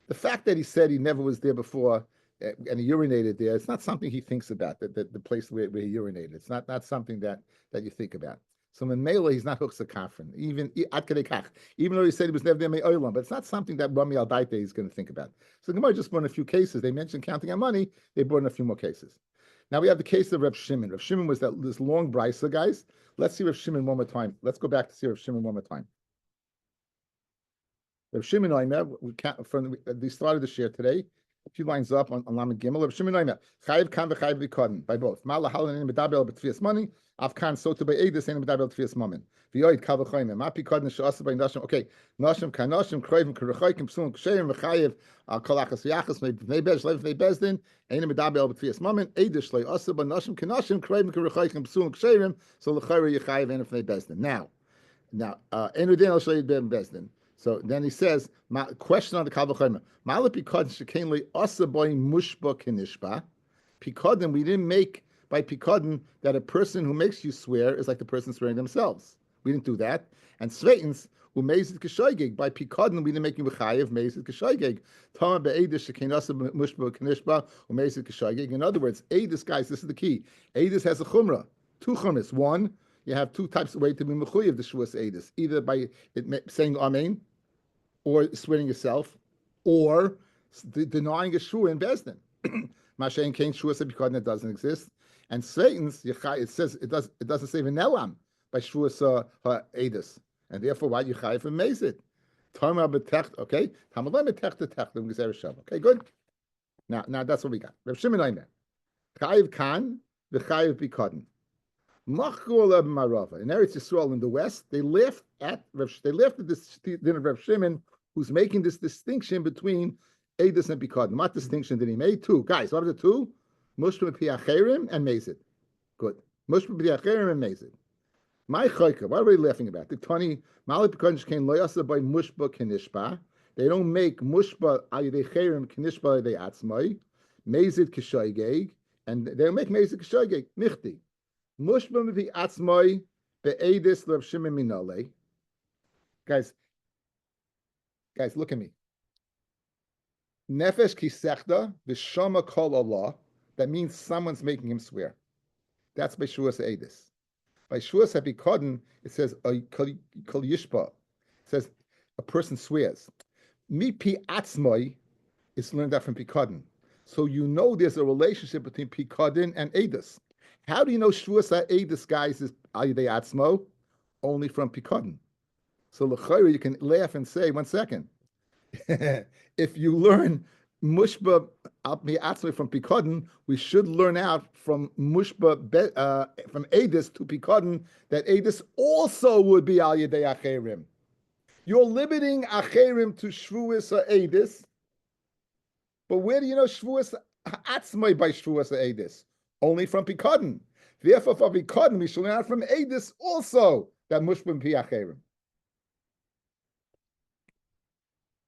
The fact that he said he never was there before and he urinated there, it's not something he thinks about, the place where he urinated. It's not something that you think about. So in Mela, he's not hooks a kafrin, even though he said he was never there, but it's not something that Rami al Daite is going to think about. So the Gemara just brought in a few cases. They mentioned counting our money. They brought in a few more cases. Now we have the case of Reb Shimon. Reb Shimon was this long brisa, guys. Let's see Reb Shimon one more time. Let's go back to see Reb Shimon one more time. Reb Shimon, we started the share today. a few lines up on Lamed Gimel. Rav Shimon Oimer, Chayiv kan v'chayiv b'kodin, by both. Ma lahalan in medabel b'tfias money, av kan sotu b'eidus in medabel b'tfias momen. V'yoid kal v'choyim, ma pikodin she'asa by nashim, okay, nashim kan nashim, kroivim k'rechoykim, p'sum k'sherim, v'chayiv, kol achas v'yachas, v'nei bez, lev v'nei bezdin, ein medabel b'tfias momen, eidus shlei asa by nashim kan nashim, kroivim k'rechoykim, p'sum k'sherim, so l'chayre yechayiv ein v'nei bezdin. Now, Enudin al Shayid ben Bezdin. So then he says, question on the Kavachayim. Mala Pikod Shekenli Asa Boy Mushba Kinishba. Pikodin, we didn't make by Pikodin that a person who makes you swear is like the person swearing themselves. We didn't do that. And Sveitans, who mazed Kishoygig, by Pikodin, we didn't make you Chayiv, mazed Kishoygig. Tama Be'edis Sheken Asa Mushba Kinishba, who mazed Kishoygig. In other words, Edis, guys, this is the key. Edis has a Chumrah, 2 Chumras. One, you have 2 types of way to be mechuyev the Shevuous Eidus, either by saying Amen, or swearing yourself, or denying a Shua in Bezdin. Mashen Kain Shua said because it doesn't exist. And Satan's, it says it doesn't say Venelam by Shevuous Eidus. And therefore, why you chayiv from Mezit? Okay? Okay, good. Now that's what we got. Rav Shimon Oimer, chayiv kan, v'chayiv b'kodin. In Eretz Yisrael in the West, they laughed at this din of Rav Shimon, who's making this distinction between Eidus and Pikadon. What distinction did he make? 2. Guys, what are the 2? Mushba Piacherim and Mezid. Good. Mushba Piacherim and Mezid. My Chayka, what are we laughing about? The Tani, Malik Pikadon came Loyasa by Mushba Kinishba. They don't make Mushba Ayidei Cherim Kinishba Ayidei Atzmai, Mezid Kishaygeg, and they don't make Mezid Kishaygeg, Michti. Mushba Mivi Atzmai Be'edis Rav Shimon Minale. Guys, look at me. Nefesh Kisechta V'Shama Kol Allah. That means someone's making him swear. That's by Shevuous Eidus. By Shevuous Epikoden, it says Kol Yishpa. It says a person swears. Mi Pi Atzmai is learned that from Pikoden. So you know there's a relationship between Pikoden and Eidus. How do you know Shevuous Eidus, guys, is Ayidei Atzmo? Only from Pikoden. So l'chayre, you can laugh and say, 1 second. If you learn Mushba Atzmo from Pikoden, we should learn out from Mushba from Eidus to Pikoden that Eidus also would be Ayidei Acherim. You're limiting Acherim to Shevuous Eidus, but where do you know Shevuous Atzmo by Shevuous Eidus? Only from Pikoden. Therefore, for Pikoden, we should learn out from Eidus also that Mushbim Piacherim.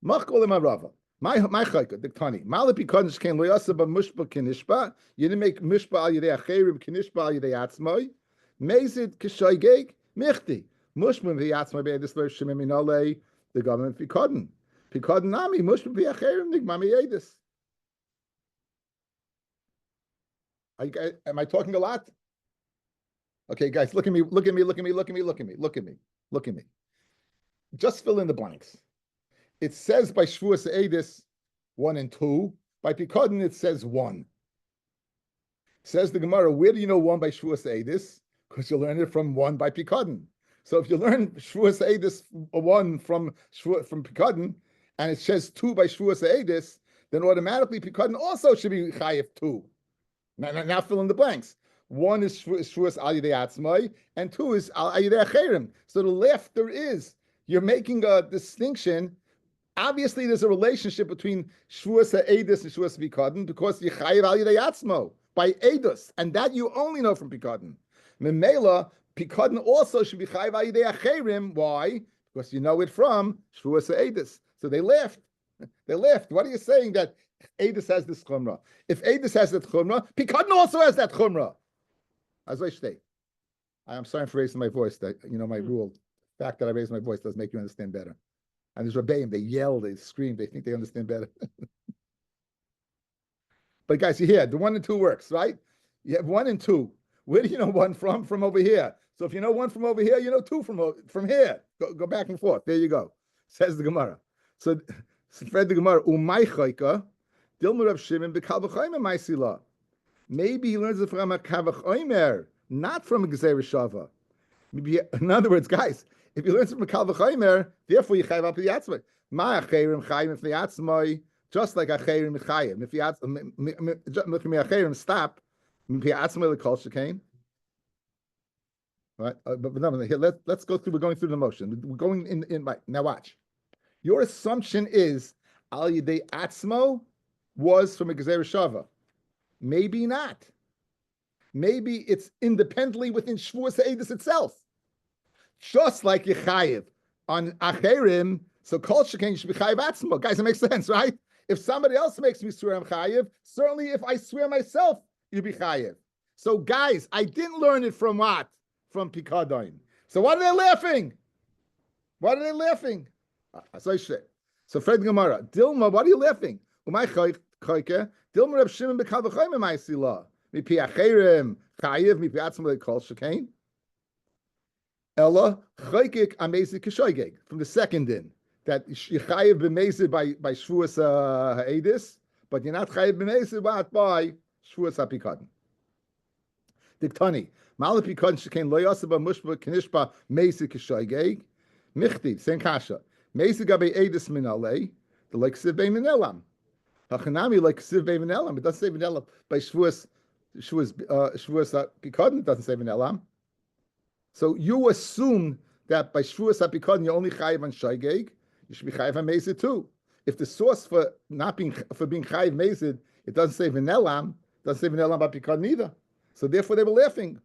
Machkolim Arava. My chayka, the Tani. Mala Pikoden came loyasa ba Mushba Kinishba. You didn't make Mushba al Yidei Acherim Kinishba al Yidei Atzmai. Mezid Kishaygeg Michti. Mushbim Piatzmai Be'edis Lo Shemim Minale. The government Pikoden. Pikoden Nami Mushbim Piacherim Nigmami Eidus. Am I talking a lot? Okay, guys, look at me. Just fill in the blanks. It says by Shevuous Eidus 1 and 2. By Pikoden it says 1. Says the Gemara, where do you know 1 by Shevuous Eidus? Because you learn it from 1 by Pikoden. So if you learn Shevuous Eidus 1 from Pikoden, and it says 2 by Shevuous Eidus, then automatically Pikoden also should be Chayiv 2. Now fill in the blanks. 1 is Shevuous Al Yidei Atzmai, and 2 is Al Yidei Acherim. So the laughter is, you're making a distinction. Obviously, there's a relationship between Shevuous Eidus and Shevuous Pikoden because you Chayiv Al Yidei Atzmo by Eidus, and that you only know from Pikoden. Memela, Pikoden also should be Chayiv Al Yidei Acherim. Why? Because you know it from Shevuous Eidus. So they laughed. What are you saying that Eidus has this chumrah? If Eidus has that chumrah, Pikoden also has that chumrah. As I state, I'm sorry for raising my voice. That my rule. The fact that I raise my voice does make you understand better. And there's Rabbi, they yell, they scream, they think they understand better. But guys, you hear the 1 and 2 works, right? You have 1 and 2. Where do you know 1 from? From over here. So if you know 1 from over here, you know 2 from here. Go back and forth. There you go. Says the Gemara. So Fred the Gemara, Umay Chayka, Dilma Rav Shimon B'Kal V'Chaymer Ma'asila. Maybe he learns it from a Kavach Oimer, not from a Gezer Shava. Maybe, in other words, guys, if he learns from a Kal V'Chaymer, therefore you chayv up the Yatzmai. Ma Acherim chayim if the Yatzmai Just like acherim mechayim. If you acherim stop, right? But no, here, let's go through. We're going through the motion. We're going in right now. Watch. Your assumption is al yidei atzmo was from a gezer shava. Maybe not. Maybe it's independently within Shevuous Eidus itself. Just like Yechayev on Acherim, so Kol Shekain should be Chayev Atzmo. Guys, it makes sense, right? If somebody else makes me swear I'm Chayev, certainly if I swear myself, you'd be Chayev. So guys, I didn't learn it from what? From Pikadon. So why are they laughing? Why are they laughing? So Fred Gemara, Dilma, what are you laughing? Umay Choike, Dilma Reb Shimon Bekal V'choyim Ma'asila. Mipi Acherim Chayev, Mipi Atzmo Kol Shekain. Ella Chaykik Amazing Kishoygeg from the second din that Chayev b'mezid by Shevuous Ha'edis, but you're not Chayev b'mezid by Shevuous HaPikadon. Diktani Mal Pikadon Shekain Lo Yasaba Mushba Kanishba Mezid Kishoygeg Michti Sen Kasha Mezid Gabe Edis Minalei the like Siv Bein Minelam Hachanami like Siv Bein Minelam. It doesn't say Minelam by Shevuous Pikadon. It doesn't say Minelam. So you assume that by Shevuous HaPikadon you're only chayiv on shaygeg, you should be chayiv on mezid too. If the source for being chayiv mezid, it doesn't say v'nelam, doesn't say v'nelam by Pikadon either. So therefore they were laughing.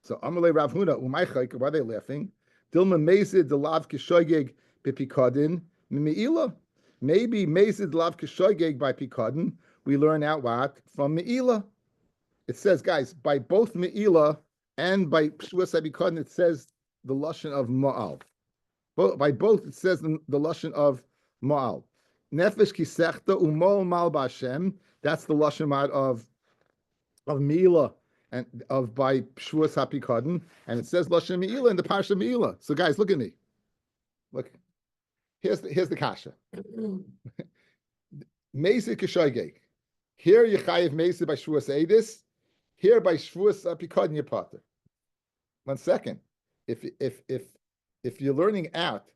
So Amalei Rav Huna umay chayk, why are they laughing? Dilma mezid the lav kishaygeg b'Pikadon mi'ila. Maybe mezid lav kishaygeg by Pikadon we learn out what from me'ila. It says, guys, by both me'ila and by Shevuous HaPikadon, it says the lashon of Ma'al. By both, it says the lashon of Ma'al. Nefesh kisechta umol mal b'Hashem. That's the lashon of Meila and of by Shevuous HaPikadon, and it says lashon Meila in the parsha Meila. So, guys, look at me. Look, here's the kasha. Mezid kishoygeg. Here you chayiv mezid by Shevuous Eidis. Here by Shevuous HaPikadon you're potter. 1 second. If you're learning out,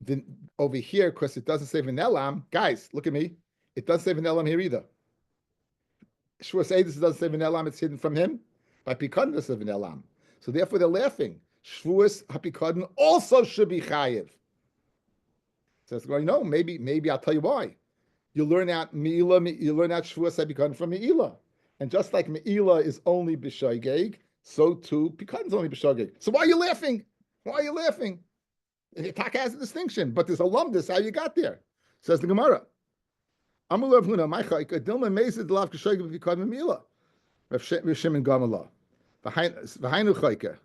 then over here, because it doesn't say Venelam, guys, look at me. It doesn't say Venelam here either. Shevuous Eidus doesn't say Venelam, it's hidden from him. By Pikadon doesn't say Venelam. So therefore they're laughing. Shevuous HaPikadon also should be chayiv. So it's going, no, maybe I'll tell you why. You learn out Me'ila, you learn out Shevuous HaPikadon from Me'ila. And just like Me'ila is only b'shoygeg, so too Pikadon is only b'shoygeg. So why are you laughing? Why are you laughing? Taka has a distinction, but there's a lumdus how you got there. Says the Gemara. Amar Rav Huna, my chayka, Dilma mezid lav kishoygeg b'Pikadon Me'ila. Rav Shimon Gamala. V'hainu chayka.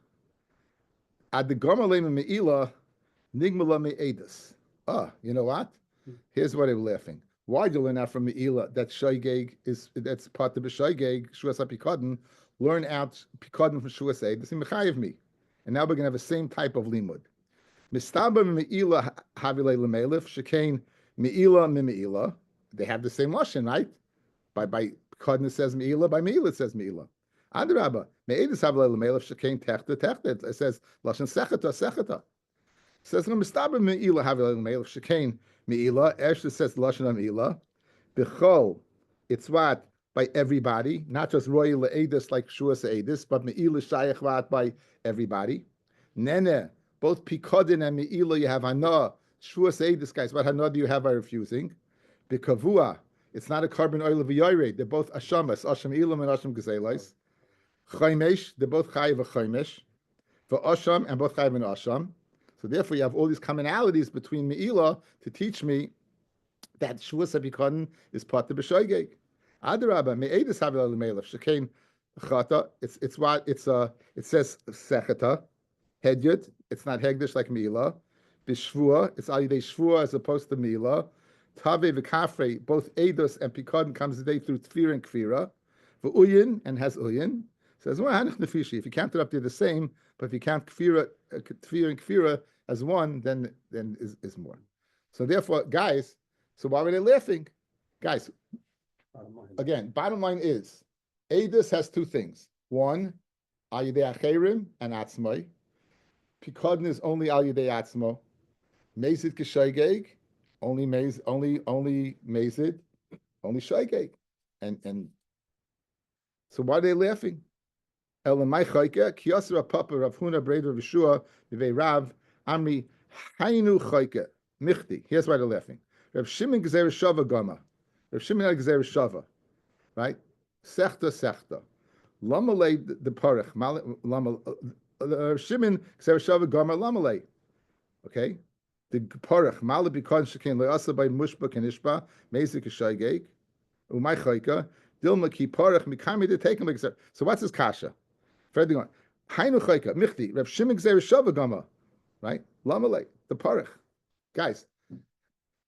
Ad the Gamala Me'ila, nigmala me'edus. You know what? Here's why they were laughing. Why do you learn out from Me'ila that Shaygeg that's part of the Shaygeg, Shevuous HaPikadon, learn out Pikadon from Shevuous Eidus, and Mechayev me. And now we're going to have the same type of limud. Mistaba Me'ila Havilei L'melef, Shekain Me'ila Me'ila. They have the same lashon, right? By Pikadon it says Me'ila, by Me'ila it says Me'ila. Adrabba, Me'edus Havilei L'melef, Shekain Techta. It says lashon Sechata. It says Mistaba Me'ila Havilei L'melef, Shekain Me'ila, Esther says lashon of Me'ila. B'chol, it's what? By everybody, not just royal Eidus like Shevuous Eidus, but Me'ila Shayach what by everybody. Nene, both Pikadon and Me'ila, you have Hana. Shevuous Eidus, guys, what Hana do you have by refusing? B'kavua, it's not a carbon oil of Yaireh. They're both Ashamas, Asham Ilam and Asham Gezelis. Chaymesh, they're both Chayiv Chaymesh. For Asham and both Chayiv and Asham. So therefore, you have all these commonalities between Me'ila to teach me that Shevuous HaPikadon is part of B'shoygeg. Adarabba, Me'edus Havilei L'melef, Shekain Chata. It's what it says Sechata, Hedyot. It's not Hegdish like Me'ila. B'shvua, it's Al Yidei Shvua as opposed to Me'ila. Tave v'Kafrei, both Eidos and Pikadon comes today through Tfir and Kfira. V'Uyin and has Uyin. Says, well, Hanach Nefishi. If you count it up, they're the same. But if you count Tfir and Kfira as one, then is more. So therefore, guys, so why were they laughing? Guys, again, bottom line is, Eidus has two things. One, Al Yidei Acherim and Atzmai. Pikadon is only Al Yidei Atzmo. Mezid Kishoygeg only mazid, only shaygeg. And so why are they laughing? Elamai chayke, kiyasra papa Rav Huna Breder Vishua Vivei Rav Amri Hainu chayke Michti. Here's why they're laughing. Rav Shimon Gezer Shava Gama. Rav Shimon had Gezer Shava, right? Sechta. Lamalei the parach. Rav Shimon Gezer Shava Gama Lamalei. Okay, the parach Malay Bikon Shekin Leasa by Mushba Kanishba Mezik Shaygeg Umay Chayka Dilma Ki Parach Mikami to take him. So what's his kasha? Further going, Hainu Chayka Michti Rav Shimon Gezer Shava Gama, right? Lamalei the parach. Guys,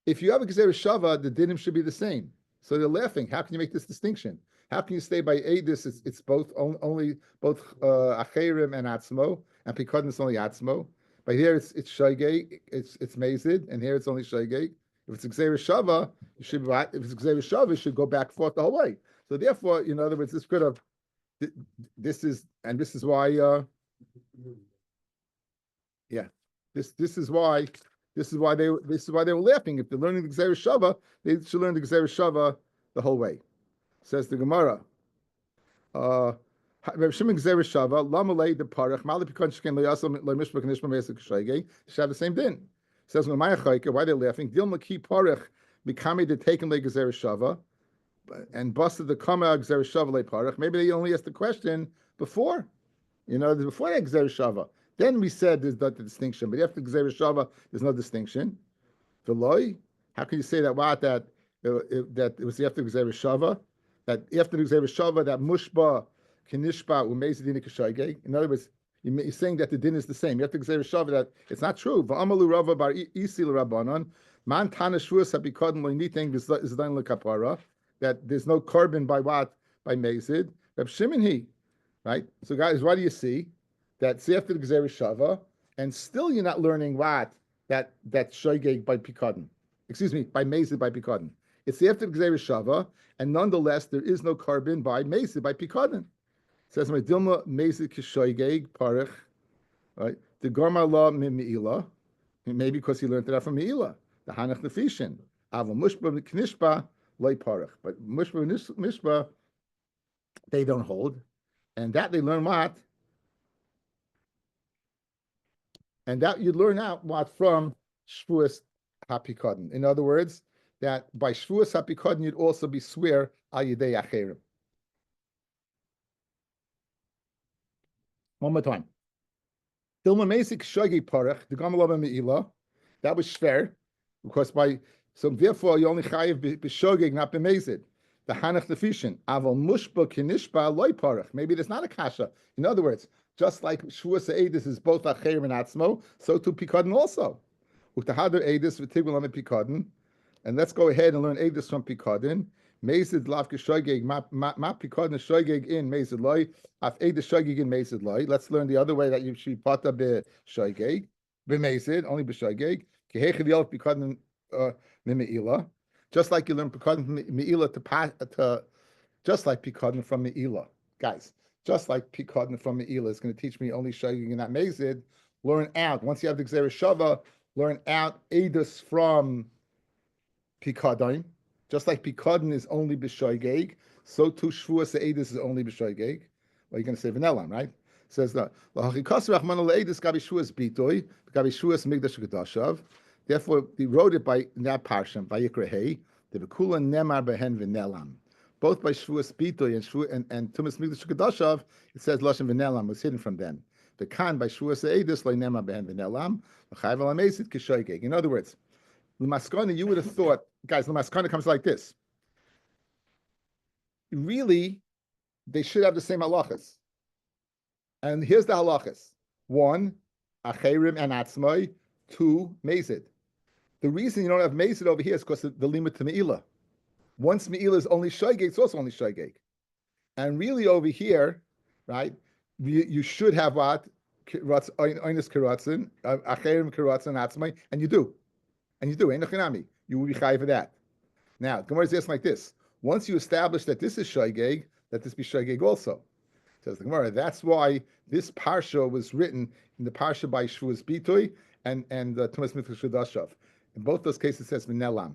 if you have a Gezer Shava, the dinim should be the same. So they're laughing. How can you make this distinction? How can you stay by Eidus? It's both only both Acherim and Atzmo, and Pikadon is only Atzmo. But here it's Shaygeg, it's Mazid, and here it's only Shaygeg. If it's Gezer Shava, you should if it's Gezer Shava, it should go back forth the whole way. So therefore, in other words, this could have this is why this is why they were laughing. If they're learning the Gezer Shava, they should learn the Gezer Shava the whole way. Says the Gemara. Rav Shimon Gezer Shava, Lamalei the Parach, Malay Pikon Sheken Le'asam Le'mishbak Nishma Me'esek Shaygeg. Should have the same din. Says Maya Chayke, why they're laughing? Dilma Ki Parach Mikami to take him Le Gezer Shava, and busted the Kama Gezer Shava Le Parach. Maybe they only asked the question before, before that Gezer Shava. Then we said there's not the distinction, but after Gezer Shava, there's no distinction. Veloy, how can you say that? What that it was after Gezer Shava? That after Gezer Shava, that Mushba Kinishba Umezidina Kashaygeg. In other words, you're saying that the din is the same. You have to Gezer Shava that it's not true. Va'amalu Rava bar Isi l'Rabbanon man tana Shevuous habikadon lo'niting v'zdain l'kapara, that there's no carbon by what? By Mezid. Reb Shimon he, right? So guys, what do you see? That's after the Gezer Shava, and still you're not learning what? That Shaygeg by Pikadon. Excuse me, by Mezid by Pikadon. It's after the Gezer Shava, and nonetheless there is no carbon by Mezid by Pikadon. It says my Dilma Mezid Kishaygeg Parach, right? The Garma law Me'ila, maybe because he learned that from Me'ila. The Hanach Nefishin. Ava Mushba Knishba Loi Parach. But Mushba Mishba, they don't hold. And that they learn what? And that you learn out what from Shevuous HaPikadon. In other words, that by Shevuous HaPikadon you'd also be swear al Yidei Acherim. One more time. Dilma Mesik Shagi Parach, the Gamalava Me'ila, that was Shver, because so therefore you only chayiv b'shogeg, not b'mezid. The Hanach Nefishin, Aval Mushba Kinishba Loi Parach. Maybe there's not a kasha. In other words, just like Shevuous Eidus is both Acherim and Atzmo, so too Pikadon also. U'tahadar Eidus v'tigul Pikadon, and let's go ahead and learn Eidus from Pikadon. Mezid lav k'shoygeg ma Pikadon shoygeg in mezid loy af Eidus shoygeg in mezid loy. Let's learn the other way that you should pata b'shoygeg b'mezid only b'shoygeg kehechid yelf Pikadon Me'ila, just like you learn Pikadon from Me'ila to just like Pikadon from Me'ila, guys. Just like Pikadon from Me'ila is going to teach me only shoygeg and not mezid. Learn out once you have the Gezer Shava. Learn out Eidus from Pikadon. Just like Pikadon is only b'shoygeg, so too Shevuous Eidus is only b'shoygeg. Well, you're going to say Venelam, right? It says that therefore, he wrote it by in that parsha by Yikrahei. The V'kula Nemar Behen Venelam. Both by Shevuous Bitoy and Tumas Migdash Kedashav, it says Lashon Venelam was hidden from them. The Khan by Shevuous Eidus Lo Nemar Behen Venelam. L'chayv al Amesid Kishoygeg. In other words, L'maskana, you would have thought, guys, L'maskana comes like this. Really, they should have the same halachas. And here's the halachas. 1, Acherim and Atzmai. 2, Mezid. The reason you don't have Mezid over here is because of the limit to Me'ila. Once Me'ila is only Shaygeg, it's also only Shaygeg. And really over here, right, you should have what? Oinus Keratzin, Acherim Keratzin, Atzmai, and you do. And you do, you will be chayiv for that. Now, Gemara is asking like this: once you establish that this is shaygeg, let this be shaygeg also. Says the Gemara. That's why this parsha was written in the parsha by Shevuous Bitoy and Tumas Mitzvah Shadashav. In both those cases, it says v'nelam.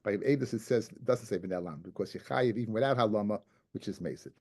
By Edus, it doesn't say v'nelam because Yechayiv even without halama, which is Mesid.